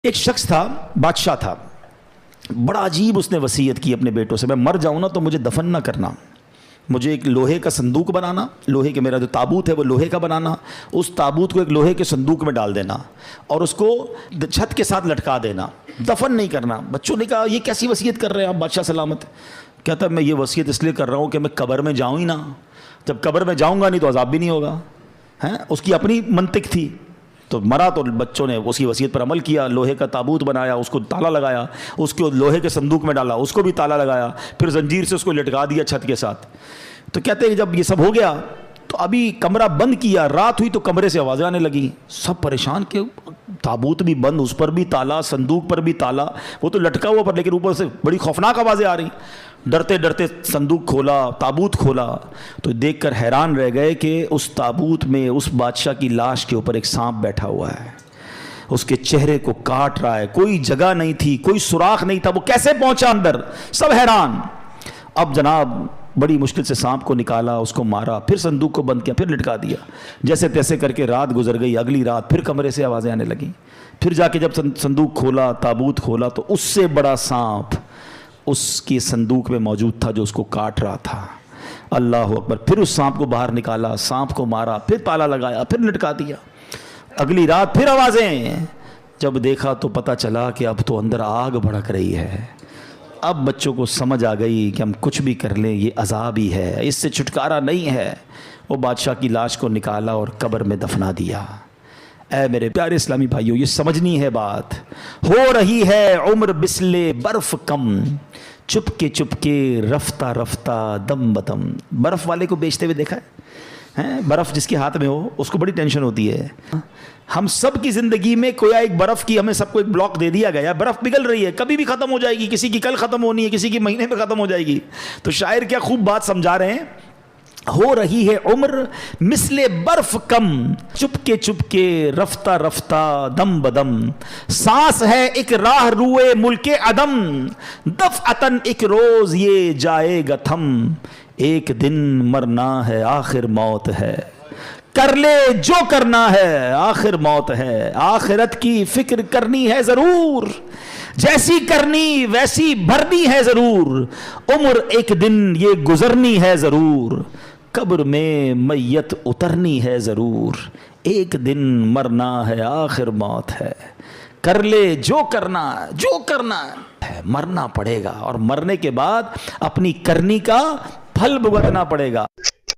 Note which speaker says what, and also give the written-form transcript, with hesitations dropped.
Speaker 1: ایک شخص تھا، بادشاہ تھا، بڑا عجیب اس نے وصیت کی اپنے بیٹوں سے، میں مر جاؤں نا تو مجھے دفن نہ کرنا، مجھے ایک لوہے کا صندوق بنانا، لوہے کے میرا جو تابوت ہے وہ لوہے کا بنانا، اس تابوت کو ایک لوہے کے صندوق میں ڈال دینا اور اس کو چھت کے ساتھ لٹکا دینا، دفن نہیں کرنا۔ بچوں نے کہا یہ کیسی وصیت کر رہے ہیں آپ بادشاہ سلامت؟ کہتا میں یہ وصیت اس لیے کر رہا ہوں کہ میں قبر میں جاؤں ہی نا، جب قبر میں جاؤں گا نہیں تو عذاب بھی نہیں ہوگا۔ اس کی اپنی منطق تھی، تو مرا تو بچوں نے اس کی وصیت پر عمل کیا، لوہے کا تابوت بنایا، اس کو تالا لگایا، اس کو لوہے کے صندوق میں ڈالا، اس کو بھی تالا لگایا، پھر زنجیر سے اس کو لٹکا دیا چھت کے ساتھ۔ تو کہتے ہیں جب یہ سب ہو گیا تو ابھی کمرہ بند کیا، رات ہوئی تو کمرے سے آوازیں آنے لگیں، سب پریشان کہ تابوت بھی بند، اس پر بھی تالا، صندوق پر بھی تالا، وہ تو لٹکا ہوا پر لیکن اوپر سے بڑی خوفناک آوازیں آ رہی۔ ڈرتے ڈرتے صندوق کھولا، تابوت کھولا تو دیکھ کر حیران رہ گئے کہ اس تابوت میں اس بادشاہ کی لاش کے اوپر ایک سانپ بیٹھا ہوا ہے، اس کے چہرے کو کاٹ رہا ہے، کوئی جگہ نہیں تھی، کوئی سوراخ نہیں تھا، وہ کیسے پہنچا اندر؟ سب حیران۔ اب جناب بڑی مشکل سے سانپ کو نکالا، اس کو مارا، پھر صندوق کو بند کیا، پھر لٹکا دیا، جیسے تیسے کر کے رات گزر گئی۔ اگلی رات پھر کمرے سے آوازیں آنے لگیں، پھر جا کے جب صندوق کھولا، تابوت کھولا تو اس سے بڑا سانپ اس کی صندوق میں موجود تھا جو اس کو کاٹ رہا تھا۔ اللہ اکبر! پھر اس سانپ کو باہر نکالا، سانپ کو مارا، پھر تالا لگایا، پھر لٹکا دیا۔ اگلی رات پھر آوازیں، جب دیکھا تو پتہ چلا کہ اب تو اندر آگ بھڑک رہی ہے۔ اب بچوں کو سمجھ آ گئی کہ ہم کچھ بھی کر لیں یہ عذاب ہی ہے، اس سے چھٹکارا نہیں ہے۔ وہ بادشاہ کی لاش کو نکالا اور قبر میں دفنا دیا۔ اے میرے پیارے اسلامی بھائیوں، یہ سمجھنی ہے بات۔ ہو رہی ہے عمر بسلے برف کم، چپ کے رفتہ رفتہ دم بدم۔ برف والے کو بیچتے ہوئے دیکھا ہے؟ برف جس کے ہاتھ میں ہو اس کو بڑی ٹینشن ہوتی ہے۔ ہم سب کی زندگی میں کوئی ایک برف کی، ہمیں سب کو ایک بلاک دے دیا گیا، برف پگھل رہی ہے، کبھی بھی ختم ہو جائے گی، کسی کی کل ختم ہونی ہے، کسی کی مہینے میں ختم ہو جائے گی۔ تو شاعر کیا خوب بات سمجھا رہے ہیں، ہو رہی ہے عمر مثل برف کم، چپ کے رفتہ رفتہ دم بدم، سانس ہے ایک راہ روئے ملک عدم، دفعتن ایک روز یہ جائے گا تھم، ایک دن مرنا ہے آخر موت ہے، کر لے جو کرنا ہے آخر موت ہے، آخرت کی فکر کرنی ہے ضرور، جیسی کرنی ویسی بھرنی ہے ضرور، عمر ایک دن یہ گزرنی ہے ضرور، قبر میں میت اترنی ہے ضرور، ایک دن مرنا ہے آخر موت ہے، کر لے جو کرنا ہے، مرنا پڑے گا اور مرنے کے بعد اپنی کرنی کا پھل بھگتنا پڑے گا۔